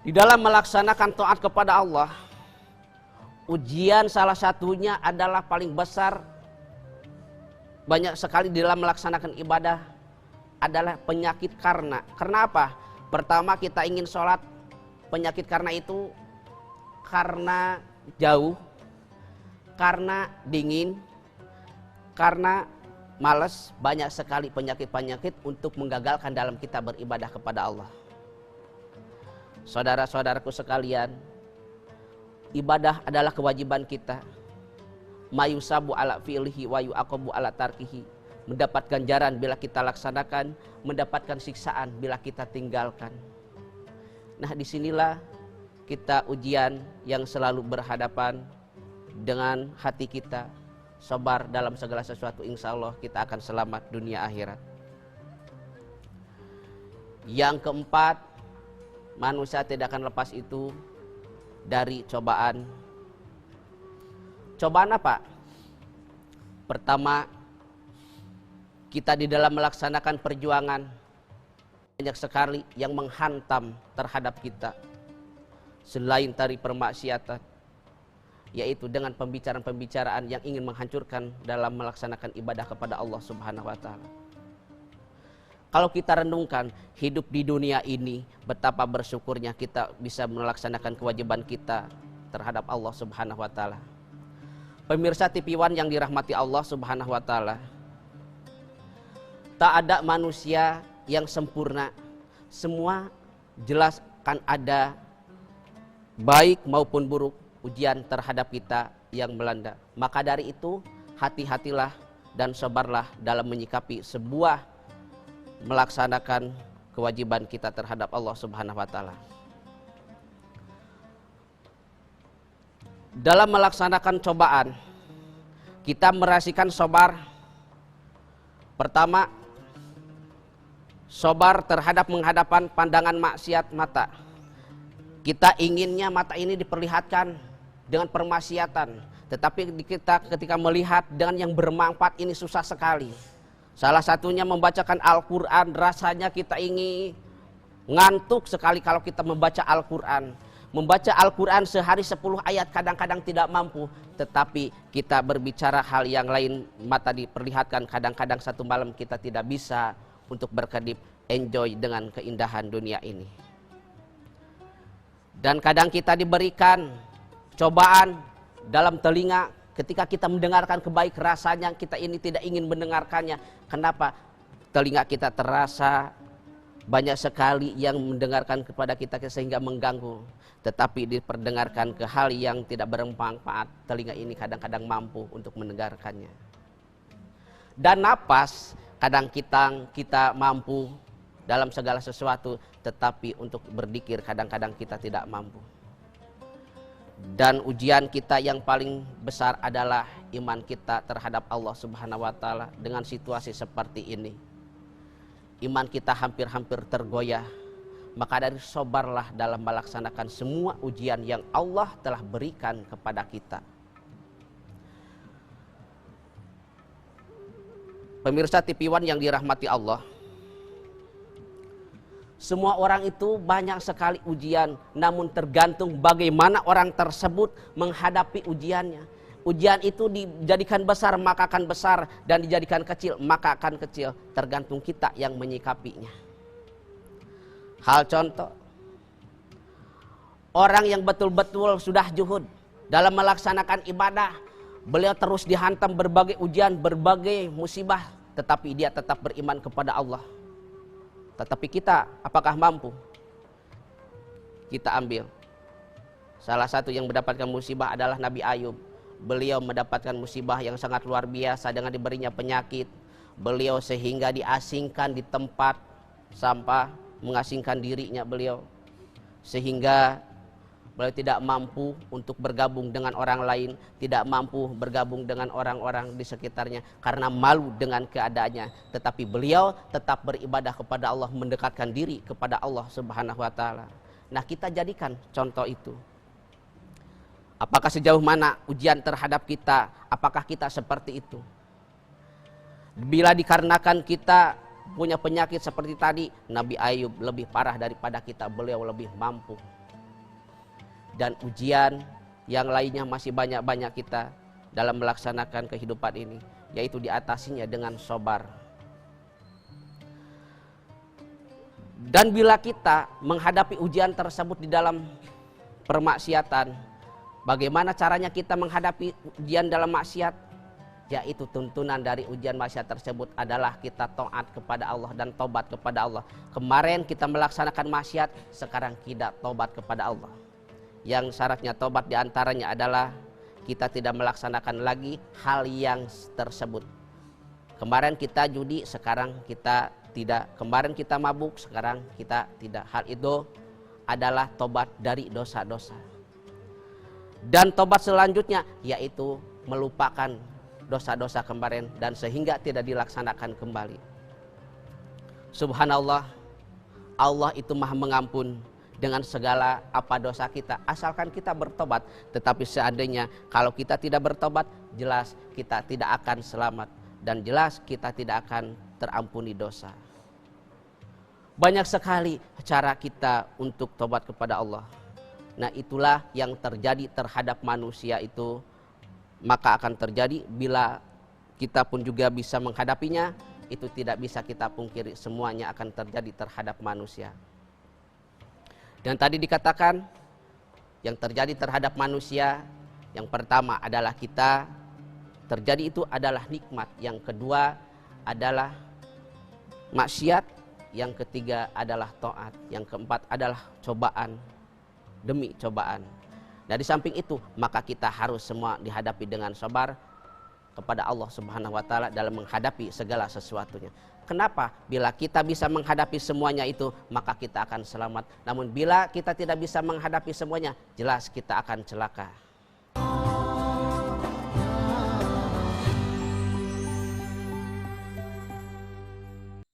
Di dalam melaksanakan taat kepada Allah, ujian salah satunya adalah paling besar, banyak sekali di dalam melaksanakan ibadah adalah penyakit karena. Karena apa? Pertama kita ingin sholat, penyakit karena itu karena jauh, karena dingin, karena malas. Banyak sekali penyakit-penyakit untuk menggagalkan dalam kita beribadah kepada Allah. Saudara-saudaraku sekalian, ibadah adalah kewajiban kita. Mayusabu ala fi'lihi wa yu'aqabu ala tarkihi. Mendapat ganjaran bila kita laksanakan, mendapatkan siksaan bila kita tinggalkan. Nah, disinilah kita ujian yang selalu berhadapan dengan hati kita. Sabar dalam segala sesuatu, insya Allah kita akan selamat dunia akhirat. Yang keempat, manusia tidak akan lepas itu dari cobaan. Cobaan apa? Pertama, kita di dalam melaksanakan perjuangan banyak sekali yang menghantam terhadap kita selain dari permaksiatan, yaitu dengan pembicaraan-pembicaraan yang ingin menghancurkan dalam melaksanakan ibadah kepada Allah Subhanahu wa taala. Kalau kita renungkan hidup di dunia ini, betapa bersyukurnya kita bisa melaksanakan kewajiban kita terhadap Allah Subhanahu wa taala. Pemirsa TV One yang dirahmati Allah Subhanahu wa taala, tak ada manusia yang sempurna. Semua jelas kan ada baik maupun buruk ujian terhadap kita yang melanda. Maka dari itu hati-hatilah dan sabarlah dalam menyikapi sebuah melaksanakan kewajiban kita terhadap Allah Subhanahu wa taala. Dalam melaksanakan cobaan, kita merasakan sabar. Pertama, sabar terhadap menghadapan pandangan maksiat mata. Kita inginnya mata ini diperlihatkan dengan permaksiatan, tetapi kita ketika melihat dengan yang bermanfaat ini susah sekali. Salah satunya membacakan Al-Quran, rasanya kita ingin ngantuk sekali kalau kita membaca Al-Quran. Membaca Al-Quran sehari 10 ayat kadang-kadang tidak mampu, tetapi kita berbicara hal yang lain, mata diperlihatkan, kadang-kadang satu malam kita tidak bisa untuk berkedip, enjoy dengan keindahan dunia ini. Dan kadang kita diberikan cobaan dalam telinga. Ketika kita mendengarkan kebaik, rasanya kita ini tidak ingin mendengarkannya. Kenapa? Telinga kita terasa banyak sekali yang mendengarkan kepada kita sehingga mengganggu. Tetapi diperdengarkan ke hal yang tidak bermanfaat, telinga ini kadang-kadang mampu untuk mendengarkannya. Dan napas, kadang kita mampu dalam segala sesuatu, tetapi untuk berzikir kadang-kadang kita tidak mampu. Dan ujian kita yang paling besar adalah iman kita terhadap Allah Subhanahu wa taala. Dengan situasi seperti ini, iman kita hampir-hampir tergoyah. Maka dari sabarlah dalam melaksanakan semua ujian yang Allah telah berikan kepada kita. Pemirsa TV One yang dirahmati Allah, semua orang itu banyak sekali ujian, namun tergantung bagaimana orang tersebut menghadapi ujiannya. Ujian itu dijadikan besar maka akan besar, dan dijadikan kecil maka akan kecil, tergantung kita yang menyikapinya. Hal contoh, orang yang betul-betul sudah juhud dalam melaksanakan ibadah, beliau terus dihantam berbagai ujian, berbagai musibah, tetapi dia tetap beriman kepada Allah. Tetapi kita apakah mampu? Kita ambil. Salah satu yang mendapatkan musibah adalah Nabi Ayub. Beliau mendapatkan musibah yang sangat luar biasa dengan diberinya penyakit. Beliau sehingga diasingkan di tempat sampah, mengasingkan dirinya beliau. Sehingga beliau tidak mampu untuk bergabung dengan orang lain, tidak mampu bergabung dengan orang-orang di sekitarnya karena malu dengan keadaannya. Tetapi beliau tetap beribadah kepada Allah, mendekatkan diri kepada Allah Subhanahu wa taala. Nah, kita jadikan contoh itu. Apakah sejauh mana ujian terhadap kita? Apakah kita seperti itu? Bila dikarenakan kita punya penyakit seperti tadi, Nabi Ayub lebih parah daripada kita, beliau lebih mampu. dan ujian yang lainnya masih banyak-banyak kita dalam melaksanakan kehidupan ini, yaitu diatasinya dengan sabar. Dan bila kita menghadapi ujian tersebut di dalam permaksiatan, bagaimana caranya kita menghadapi ujian dalam maksiat? Yaitu tuntunan dari ujian maksiat tersebut adalah kita taat kepada Allah dan tobat kepada Allah. Kemarin kita melaksanakan maksiat, sekarang kita tobat kepada Allah. Yang syaratnya tobat diantaranya adalah kita tidak melaksanakan lagi hal yang tersebut. Kemarin kita judi, sekarang kita tidak. Kemarin kita mabuk, sekarang kita tidak. Hal itu adalah tobat dari dosa-dosa. Dan tobat selanjutnya yaitu melupakan dosa-dosa kemarin dan sehingga tidak dilaksanakan kembali. Subhanallah, Allah itu maha mengampun dengan segala apa dosa kita, asalkan kita bertobat. Tetapi seandainya kalau kita tidak bertobat, jelas kita tidak akan selamat dan jelas kita tidak akan terampuni dosa. Banyak sekali cara kita untuk tobat kepada Allah. Nah, itulah yang terjadi terhadap manusia itu, maka akan terjadi bila kita pun juga bisa menghadapinya. Itu tidak bisa kita pungkiri, semuanya akan terjadi terhadap manusia. Dan tadi dikatakan yang terjadi terhadap manusia, yang pertama adalah kita terjadi itu adalah nikmat, yang kedua adalah maksiat, yang ketiga adalah taat, yang keempat adalah cobaan demi cobaan. Dari samping itu, maka kita harus semua dihadapi dengan sabar kepada Allah Subhanahu wa taala dalam menghadapi segala sesuatunya. Kenapa? Bila kita bisa menghadapi semuanya itu, maka kita akan selamat. Namun bila kita tidak bisa menghadapi semuanya, jelas kita akan celaka.